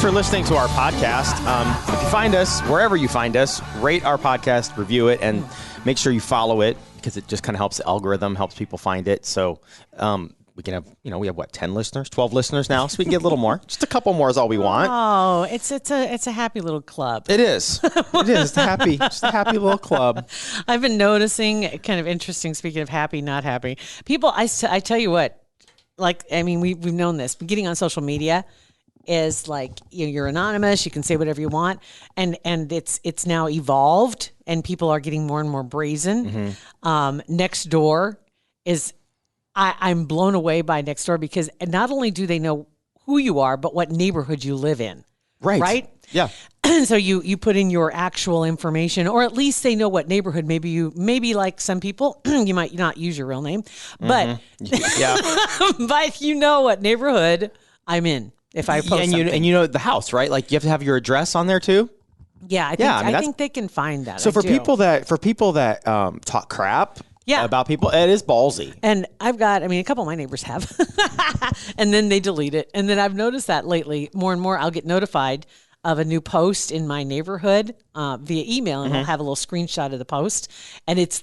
Thanks for listening to our podcast. If you find us, wherever you find us, rate our podcast, review it, and make sure you follow it because it just kind of helps the algorithm, helps people find it. So we can have, we have 10 listeners, 12 listeners now, so we can get a little more. Just a couple more is all we want. Oh, it's a happy little club. It is. It is. Just a happy little club. I've been noticing, kind of interesting, speaking of happy, not happy, people, I tell you what, we've known this, but getting on social media is like, you're anonymous, you can say whatever you want, and it's now evolved, and people are getting more and more brazen. Next door is, I'm blown away by next door, because not only do they know who you are, but what neighborhood you live in. Right? Yeah. So you put in your actual information, or at least they know what neighborhood. Maybe like some people, you might not use your real name, but yeah. but you know what neighborhood I'm in if I post something. And you know the house, right? Like you have to have your address on there too. Yeah, I think they can find that. So for people that talk crap about people, it is ballsy. And I've got, a couple of my neighbors have, and then they delete it. And then I've noticed that lately more and more, I'll get notified of a new post in my neighborhood via email, and I'll have a little screenshot of the post, and it's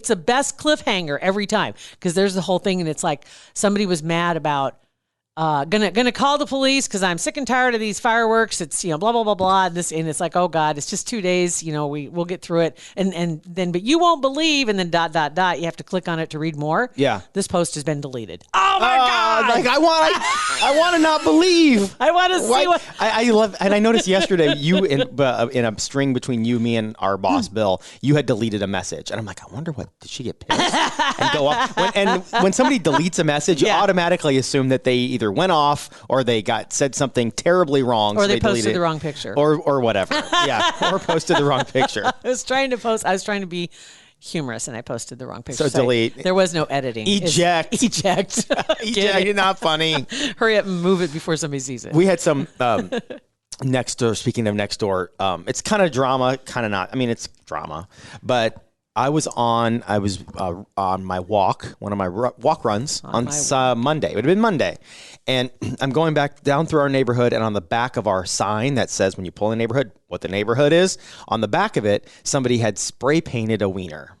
the best cliffhanger every time, because there's the whole thing, and it's like somebody was mad about gonna call the police because I'm sick and tired of these fireworks. It's blah blah blah blah. And it's like, oh God, it's just 2 days. We'll get through it. And then but you won't believe, and then ... You have to click on it to read more. Yeah. This post has been deleted. Oh my God! Like I want to not believe. I want to see what I love. And I noticed yesterday you in a string between you, me, and our boss Bill, you had deleted a message, and I'm like, I wonder did she get pissed and go off? When somebody deletes a message, you automatically assume that they either went off or they said something terribly wrong, or so they posted the wrong picture, or whatever. Yeah, or posted the wrong picture. I was trying to be humorous, and I posted the wrong picture. So delete. There was no editing. Eject. Eject. Eject. Not funny. Hurry up and move it before somebody sees it. We had some next door. Speaking of next door, it's kind of drama, kind of not. It's drama, but I was on my walk, one of my walk runs on Monday. It would have been Monday. And I'm going back down through our neighborhood, and on the back of our sign that says when you pull in the neighborhood, what the neighborhood is, on the back of it, somebody had spray painted a wiener.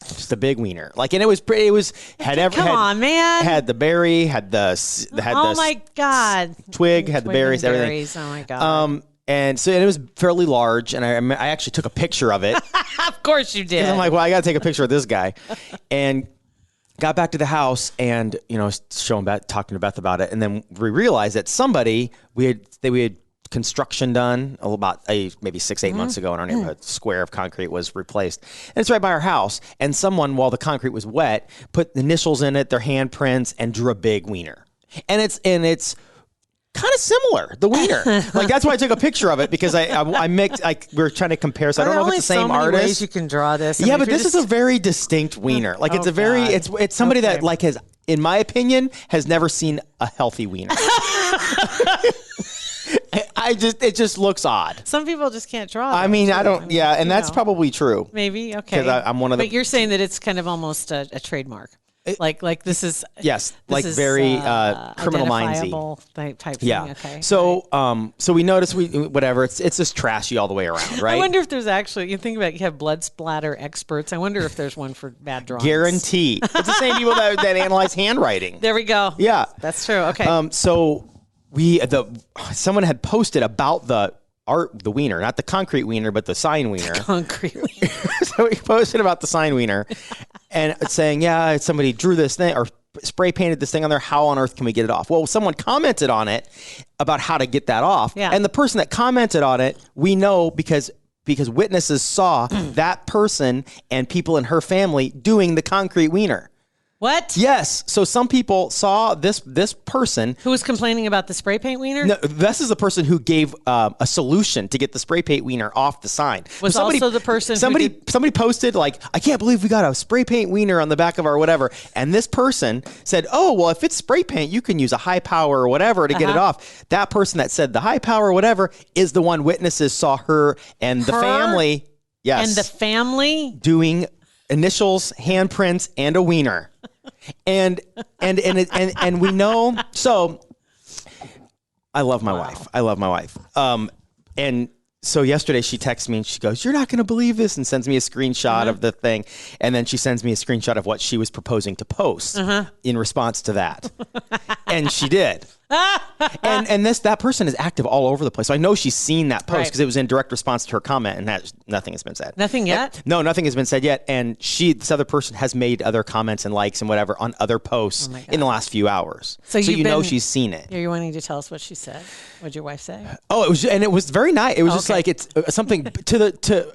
Just a big wiener. Come on, man. Had the berry, had the oh my God. Twig, had the berries, everything. Berries. Oh my God. And so it was fairly large, and I actually took a picture of it. Of course you did. I'm like, well, I got to take a picture of this guy. And got back to the house, and talking to Beth about it, and then we realized that we had construction done about maybe 6-8 months ago in our neighborhood. Square of concrete was replaced, and it's right by our house. And someone, while the concrete was wet, put the initials in it, their handprints, and drew a big wiener. And it's kind of similar, the wiener. That's why I took a picture of it, because I mixed. We were trying to compare. So I don't know if it's the same artist. Ways you can draw this. But this is a very distinct wiener. It's somebody that has, in my opinion, has never seen a healthy wiener. It just looks odd. Some people just can't draw. And that's probably true. Maybe, okay. Because I'm one of the. But you're saying that it's kind of almost a trademark. Like this is very Criminal Mindsy type yeah. thing. Okay. So we noticed it's just trashy all the way around, right? I wonder if there's actually, you think about it, you have blood splatter experts. I wonder if there's one for bad drawings. Guarantee. It's the same people that analyze handwriting. There we go. Yeah, that's true. Okay. So someone had posted about the wiener, not the concrete wiener, but the sign wiener. Concrete wiener. So we posted about the sign wiener and saying, somebody drew this thing or spray painted this thing on there. How on earth can we get it off? Well, someone commented on it about how to get that off. Yeah. And the person that commented on it, we know because witnesses saw that person and people in her family doing the concrete wiener. What? Yes. So some people saw this person who was complaining about the spray paint wiener. No, this is the person who gave a solution to get the spray paint wiener off the sign. Was also the person somebody posted I can't believe we got a spray paint wiener on the back of our whatever. And this person said, oh well, if it's spray paint, you can use a high power or whatever to get it off. That person that said the high power or whatever is the one witnesses saw her and the family. Yes. And the family doing initials, handprints, and a wiener. And we know, so I love my wife. I love my wife. And so yesterday she texts me and she goes, "You're not going to believe this," and sends me a screenshot of the thing. And then she sends me a screenshot of what she was proposing to post in response to that. And she did. and that person is active all over the place. So I know she's seen that post because it was in direct response to her comment, and nothing has been said. Nothing yet? No, nothing has been said yet. And this other person has made other comments and likes and whatever on other posts in the last few hours. So you know she's seen it. Are you wanting to tell us what she said? What did your wife say? Oh, it was very nice. It was just like it's something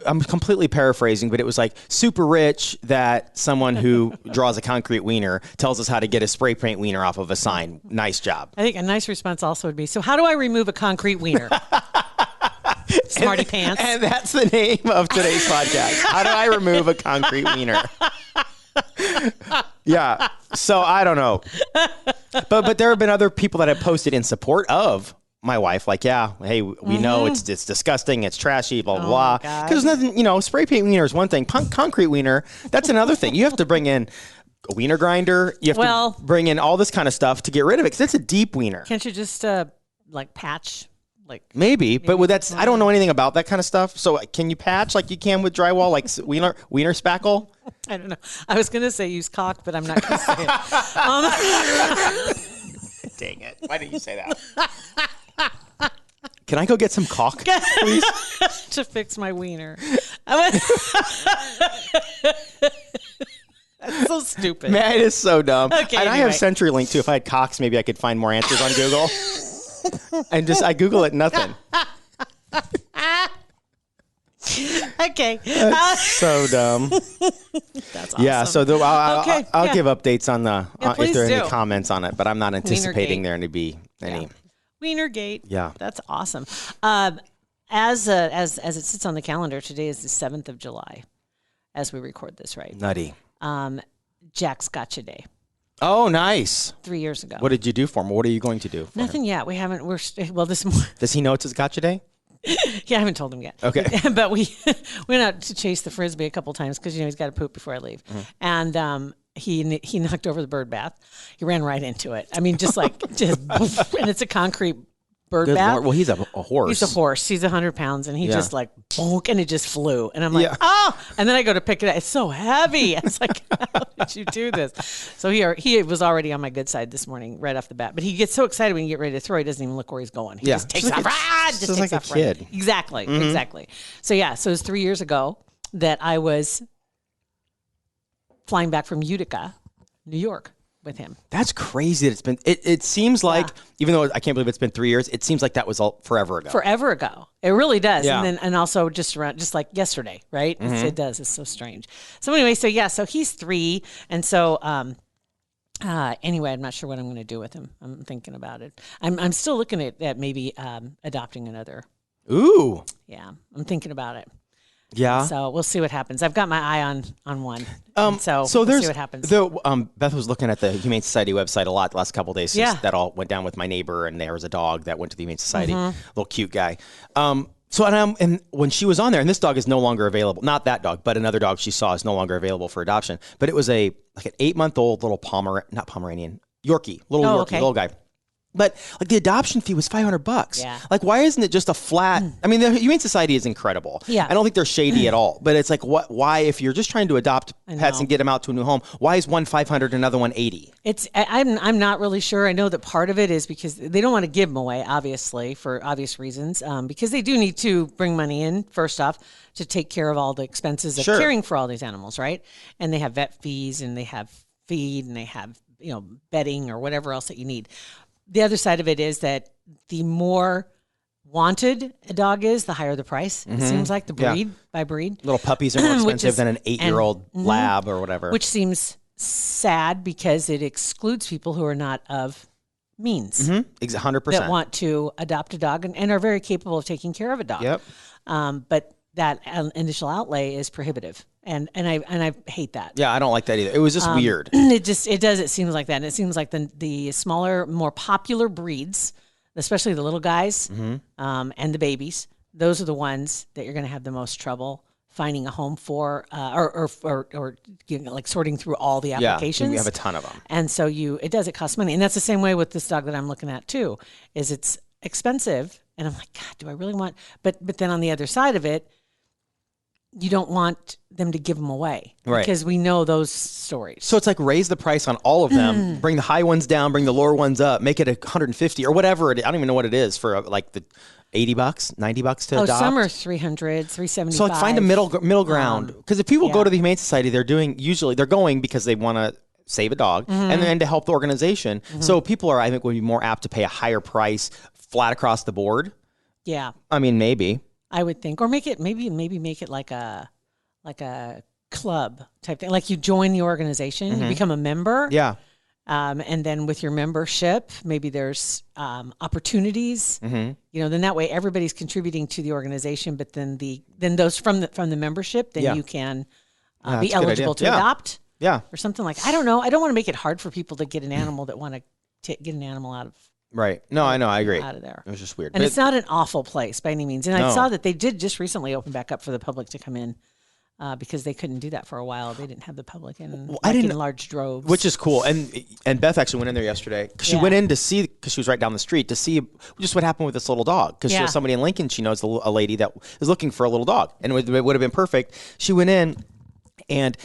I'm completely paraphrasing, but it was like super rich that someone who draws a concrete wiener tells us how to get a spray paint wiener off of a sign. Nice job. I think a nice response also would be, so how do I remove a concrete wiener? Smarty pants. And that's the name of today's podcast. How do I remove a concrete wiener? Yeah. So I don't know. But there have been other people that have posted in support of my wife, like, yeah, hey, we know it's disgusting, it's trashy, blah, blah, blah. Because nothing, spray paint wiener is one thing. Concrete wiener, that's another thing. You have to bring in a wiener grinder. You have to bring in all this kind of stuff to get rid of it because it's a deep wiener. Can't you just patch? Maybe, but that's I don't know anything about that kind of stuff. So can you patch like you can with drywall, like wiener spackle? I don't know. I was going to say use caulk, but I'm not going to say it. Dang it. Why didn't you say that? Can I go get some caulk, please? To fix my wiener. That's so stupid. Man, it is so dumb. Okay, and I have CenturyLink too. If I had Cox, maybe I could find more answers on Google. And I Google it, nothing. Okay. So dumb. That's awesome. Yeah, so I'll give updates on if there are any do. comments on it, but I'm not anticipating there to be any. Wienergate. Yeah. That's awesome. As it sits on the calendar, today is the 7th of July as we record this, right? Nutty. Jack's Gotcha Day. Oh, nice. 3 years ago. What did you do for him? What are you going to do for Nothing him? yet. We haven't. This morning. Does he know it's his Gotcha Day? Yeah, I haven't told him yet. Okay. But we went out to chase the Frisbee a couple times because, he's got to poop before I leave. And he knocked over the bird bath. He ran right into it. I mean, just and it's a concrete bird bath. Lord. Well, he's a horse. He's a horse. He's 100 pounds, and he just bonk, and it just flew. And I'm like, oh! And then I go to pick it up. It's so heavy. I was like, how did you do this? So he was already on my good side this morning, right off the bat. But he gets so excited when you get ready to throw. He doesn't even look where he's going. He just takes off. Just like a kid. Exactly. Exactly. So it was 3 years ago that I was flying back from Utica, New York, with him. That's crazy that it's been, it seems like, even though I can't believe it's been 3 years, it seems like that was all forever ago. Forever ago. It really does. Yeah. And also just like yesterday, right? It does. It's so strange. So anyway, so he's 3. And so, anyway, I'm not sure what I'm going to do with him. I'm thinking about it. I'm still looking at maybe, adopting another. Ooh. Yeah. I'm thinking about it. Yeah. So we'll see what happens. I've got my eye on one. So we'll see what happens. Beth was looking at the Humane Society website a lot the last couple of days. Yeah. That all went down with my neighbor, and there was a dog that went to the Humane Society, little cute guy. And when she was on there, and this dog is no longer available. Not that dog, but another dog she saw is no longer available for adoption. But it was an 8-month-old little not Pomeranian, Yorkie, little guy. But the adoption fee was $500. Yeah. Why isn't it just a flat? I mean, the Humane Society is incredible. Yeah. I don't think they're shady at all. But it's why, if you're just trying to adopt pets and get them out to a new home, why is one $500, another one $80? I'm not really sure. I know that part of it is because they don't want to give them away, obviously, for obvious reasons. Because they do need to bring money in, first off, to take care of all the expenses of caring for all these animals, right? And they have vet fees, and they have feed, and they have bedding or whatever else that you need. The other side of it is that the more wanted a dog is, the higher the price. It seems like by breed. Little puppies are more expensive than an 8-year-old lab or whatever. Which seems sad because it excludes people who are not of means. 100%. That want to adopt a dog and are very capable of taking care of a dog. Yep. But that initial outlay is prohibitive. And I hate that. Yeah, I don't like that either. It was just weird. It seems like that. And it seems like the smaller, more popular breeds, especially the little guys and the babies, those are the ones that you're going to have the most trouble finding a home for, or sorting through all the applications. Yeah, we have a ton of them. And so it costs money. And that's the same way with this dog that I'm looking at too, is it's expensive. And I'm like, God, do I really want? But then on the other side of it, you don't want them to give them away, right? Because we know those stories. So it's like raise the price on all of them, bring the high ones down, bring the lower ones up, make it 150 or whatever. I don't even know what it is for like the $80, $90 to adopt. Some are 300, 375. So like find a middle ground. Because if people go to the Humane Society, they're going because they want to save a dog and then to help the organization. So people I think would be more apt to pay a higher price flat across the board. Yeah. I mean, maybe. I would think, or make it maybe make it like a club type thing. Like you join the organization, you become a member. Yeah. And then with your membership, maybe there's opportunities. Then that way everybody's contributing to the organization. But then those from the membership, then you can be eligible to adopt. Yeah. Or something like. I don't know. I don't want to make it hard for people to get an animal that want to get an animal out of. Right. No, I know. I agree. Out of there. It was just weird. And it's not an awful place by any means. And I saw that they did just recently open back up for the public to come in because they couldn't do that for a while. They didn't have the public in, in large droves. Which is cool. And Beth actually went in there yesterday because she went in to see, because she was right down the street, to see just what happened with this little dog. Because she was somebody in Lincoln, she knows a lady that is looking for a little dog. And it would have been perfect. She went in. And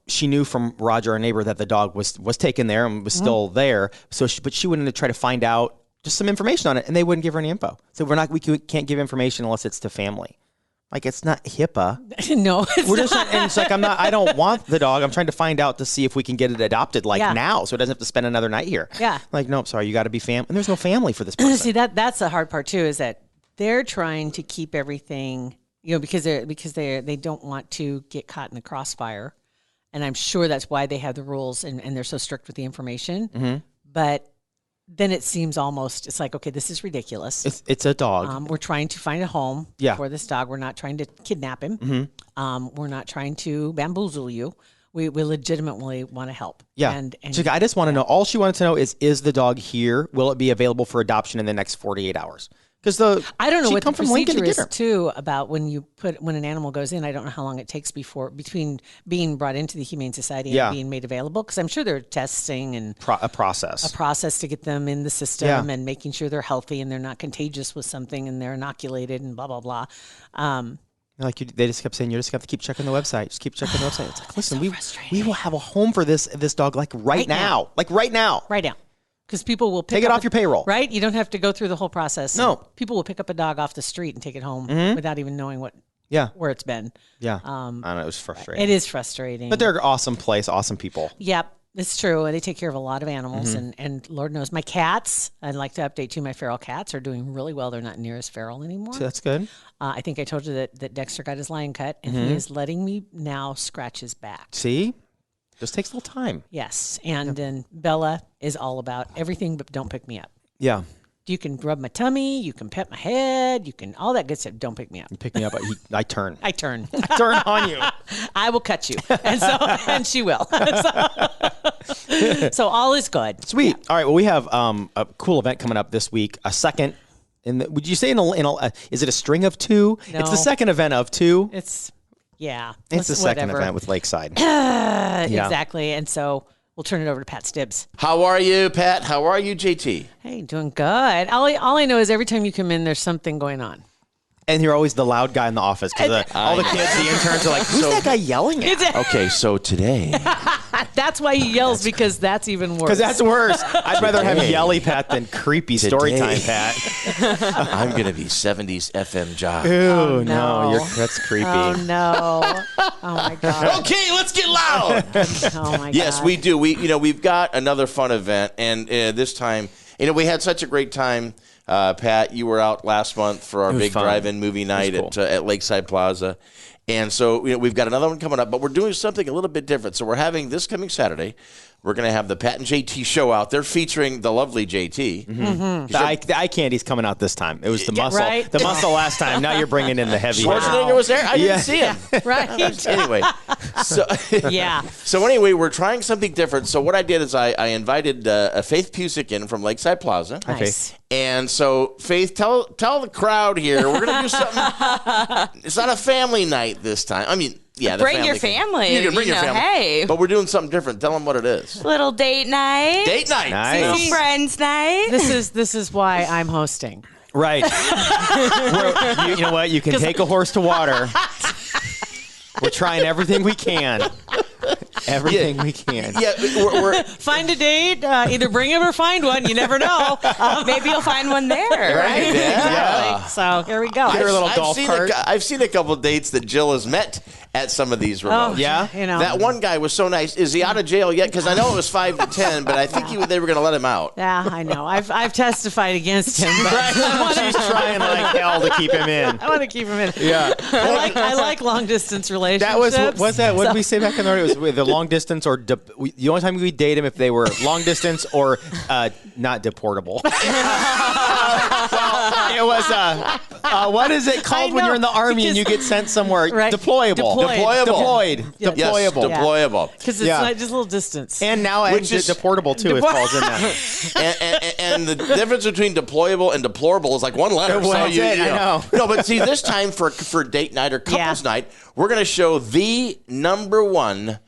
she knew from Roger, our neighbor, that the dog was taken there and was still there. So, but she went in to try to find out just some information on it, and they wouldn't give her any info. So we can't give information unless it's to family. Like it's not HIPAA. No, we're just, and it's like I don't want the dog. I'm trying to find out to see if we can get it adopted now, so it doesn't have to spend another night here. Yeah. Like nope, sorry, you got to be family. And there's no family for this person. See that's the hard part too, is that they're trying to keep everything. Because they don't want to get caught in the crossfire, and I'm sure that's why they have the rules and they're so strict with the information. But then it seems it's like, okay, this is ridiculous. It's a dog. We're trying to find a home for this dog. We're not trying to kidnap him. We're not trying to bamboozle you. We legitimately want to help. Yeah. And so I just want to know. All she wanted to know is the dog here? Will it be available for adoption in the next 48 hours? Because I don't know what the procedure is too about when an animal goes in. I don't know how long it takes between being brought into the Humane Society and being made available. Because I'm sure they're testing and a process to get them in the system and making sure they're healthy and they're not contagious with something and they're inoculated and blah blah blah. They just kept saying you just have to keep checking the website. Just keep checking the website. It's like listen, we will have a home for this dog right now. Right now. Because people will take it off your payroll, right? You don't have to go through the whole process. No, people will pick up a dog off the street and take it home without even knowing where it's been. Yeah, I know, it was frustrating. It is frustrating, but they're an awesome place, awesome people. Yep, it's true. They take care of a lot of animals, and Lord knows my cats. I'd like to update too. My feral cats are doing really well. They're not near as feral anymore. So that's good. I think I told you that Dexter got his lion cut, and he is letting me now scratch his back. See. Just takes a little time. Yes. And then Bella is all about everything but don't pick me up. Yeah. You can rub my tummy. You can pet my head. You can all that good stuff. Don't pick me up. You pick me up. I turn. I turn. I turn on you. I will cut you. And she will. So all is good. Sweet. Yeah. All right. Well, we have a cool event coming up this week. A second. Would you say is it a string of two? No. It's the second event of two. Yeah. It's the second event with Lakeside. Exactly. And so we'll turn it over to Pat Stibbs. How are you, Pat? How are you, JT? Hey, doing good. All I know is every time you come in, there's something going on. And you're always the loud guy in the office because all the kids, the interns are like, who's that guy yelling at? Okay, so today. That's why he yells, because that's even worse. Because that's worse. I'd rather have yelly Pat than creepy story time Pat. I'm going to be 70s FM jock. Ooh, no. That's creepy. Oh, no. Oh, my God. Okay, let's get loud. Oh, my God. Yes, we do. We've got another fun event, and this time, we had such a great time. Pat, you were out last month for our big drive-in movie night at Lakeside Plaza. And so we've got another one coming up, but we're doing something a little bit different. So we're having this coming Saturday. We're going to have the Pat and JT show out. They're featuring the lovely JT. The eye candy's coming out this time. It was the muscle. Right? The muscle last time. Now you're bringing in the heavy. Schwarzenegger was there? I didn't see him. Right. Anyway. So, yeah. So anyway, we're trying something different. So what I did is I invited Faith Pusick in from Lakeside Plaza. Nice. And so, Faith, tell the crowd here, we're going to do something. It's not a family night this time. I mean, Yeah, the bring your family. You can bring your family. Hey. But we're doing something different. Tell them what it is. Little date night. Date night. Nice. Little friends night. This is why I'm hosting. Right. You know what? You can take a horse to water. We're trying everything we can. Everything we can. Yeah, we're Find a date. Either bring him or find one. You never know. Maybe you'll find one there. right. Exactly. So here we go. Get her a little golf cart. I've seen a couple of dates that Jill has met at some of these remotes. Yeah? You know. That one guy was so nice. Is he out of jail yet? Because I know it was 5 to 10, but I think they were going to let him out. Yeah, I know. I've testified against him. But She's trying like hell to keep him in. I want to keep him in. Yeah. I like long distance relationships. What did we say back in the day? It was with the long distance or the only time we date him if they were long distance or not deportable. Well, it was what is it called when you're in the army and you get sent somewhere? Right. Deployable. Deployed. Yes. Yes, deployable. Because it's not just a little distance. And now Which is deportable too. It falls in that. and the difference between deployable and deplorable is like one letter. Well, that's it, I know. No, but see, this time for date night or couples night, we're going to show the number one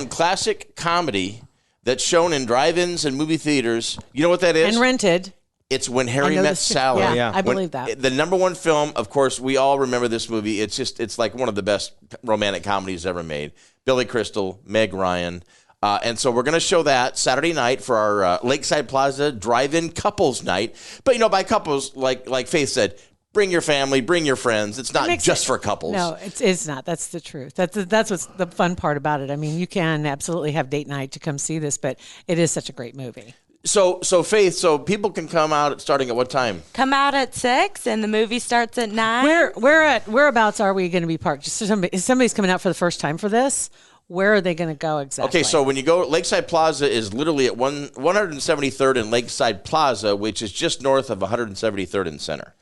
classic comedy that's shown in drive-ins and movie theaters. You know what that is? And rented. It's When Harry Met Sally. Yeah, I believe that. The number one film, of course, we all remember this movie. It's like one of the best romantic comedies ever made. Billy Crystal, Meg Ryan. And so we're going to show that Saturday night for our Lakeside Plaza drive-in couples night. But, by couples, like Faith said, bring your family, bring your friends. It's not just for couples. No, it's not. That's the truth. That's what's the fun part about it. I mean, you can absolutely have date night to come see this, but it is such a great movie. So Faith, so people can come out starting at what time? Come out at 6 and the movie starts at 9. Whereabouts are we going to be parked? Just if somebody's coming out for the first time for this, where are they going to go exactly? Okay, so when you go, Lakeside Plaza is literally at 173rd and Lakeside Plaza, which is just north of 173rd and Center.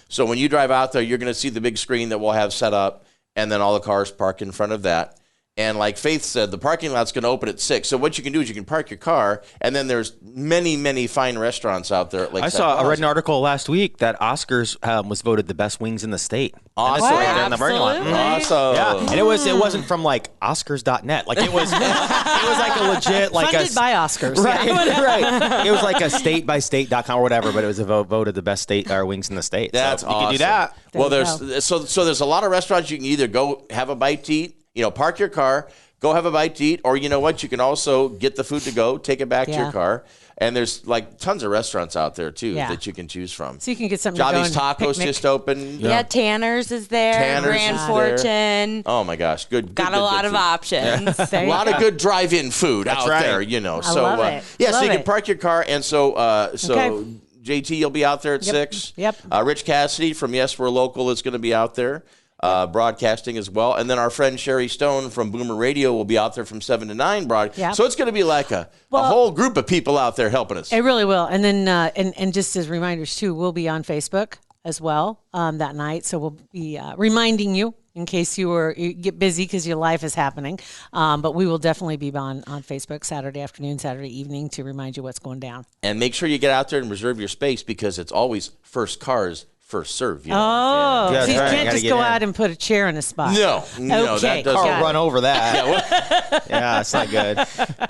So when you drive out there, you're going to see the big screen that we'll have set up, and then all the cars park in front of that. And like Faith said, the parking lot's going to open at 6. So what you can do is you can park your car, and then there's many, many fine restaurants out there at Lakeside I Plaza. read an article last week that Oscars was voted the best wings in the state. Awesome. And it's right there in the parking lot. Absolutely. Awesome. Yeah, and it wasn't from like Oscars.net. Like it was like a legit funded by Oscars. Right, right. It was like a state-by-state.com or whatever, but it was voted the best state wings in the state. That's so awesome. You can do that. Well, There there's there's a lot of restaurants you can either go have a bite to eat, park your car, go have a bite to eat, or you know what, you can also get the food to go, take it back to your car. And there's like tons of restaurants out there too that you can choose from. So you can get something Johnny's to go and Tacos picnic. just opened. Yeah, Tanner's is there. Grand is Fortune. Oh my gosh, good. Got good, a lot good of food. options. A lot of good drive-in food out right. there, So love it. yeah, Love so you can it. park your car, and so Okay. JT, you'll be out there at 6. Yep. Rich Cassidy from Yes We're Local is going to be out there. Broadcasting as well, and then our friend Sherry Stone from Boomer Radio will be out there from 7 to 9 Yep. So it's going to be like a whole group of people out there helping us. It really will. And then, and just as reminders too, we'll be on Facebook as well that night. So we'll be reminding you in case you get busy because your life is happening. But we will definitely be on Facebook Saturday afternoon, Saturday evening to remind you what's going down. And make sure you get out there and reserve your space because it's always first cars, first serve. Oh, Yeah, so you right. can't Gotta just get go in. out and put a chair in a spot. No, Okay. that doesn't. Got Or it. run over that. Yeah, it's not good.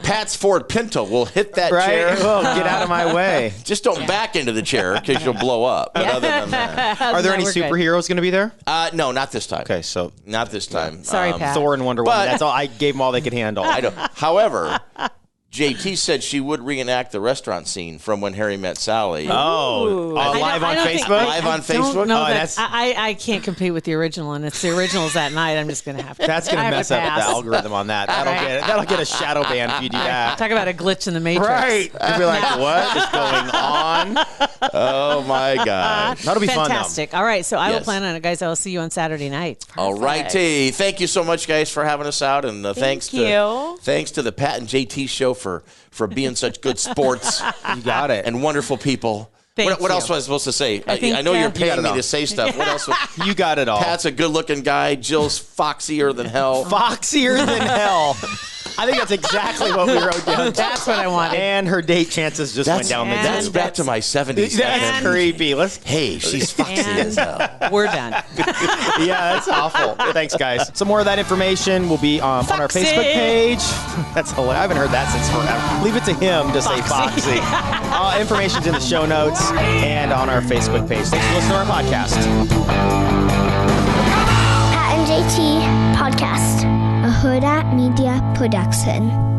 Pat's Ford Pinto will hit that Right? chair. Well, get out of my way. Just don't back into the chair because you'll blow up. But other than that, Are there any we're good. superheroes going to be there? no, not this time. Okay, so Not this time. Sorry, Pat. Thor and Wonder Woman. But- That's all. I gave them all they could handle. I don't. However, JT said she would reenact the restaurant scene from When Harry Met Sally. Oh, live on Facebook? Live on Facebook? No, Oh, that's, that's- I can't compete with the original, and it's the originals that night. I'm just going to have to. That's going I to have mess up the pass. algorithm on that. That'll get a shadow ban if you do that. Talk about a glitch in the matrix. Right. You'll be like, what is going on? Oh my God! That'll be fun, though. Fantastic. All right, so I will Yes. plan on it, guys. I will see you on Saturday night. All righty. Thank you so much, guys, for having us out, and thanks you. to the Pat and JT show for being such good sports You got it. and wonderful people. Thank What you. else was I supposed to say? I think, I know you're you got paying it me all. to say stuff. What else? You got it all. Pat's a good-looking guy. Jill's foxier than hell. Foxier than hell. I think that's exactly what we wrote down. That's what I wanted. And her date chances just went down the That's tube. back to my 70s. That's creepy. Hey, she's foxy as hell. We're done. Yeah, that's awful. Thanks, guys. Some more of that information will be on our Foxy. Facebook page. That's hilarious. I haven't heard that since forever. Leave it to him to say Foxy. Information's in the show notes and on our Facebook page. Thanks for listening to our podcast. Pat and JT Podcast, a Hurrdat Media Production.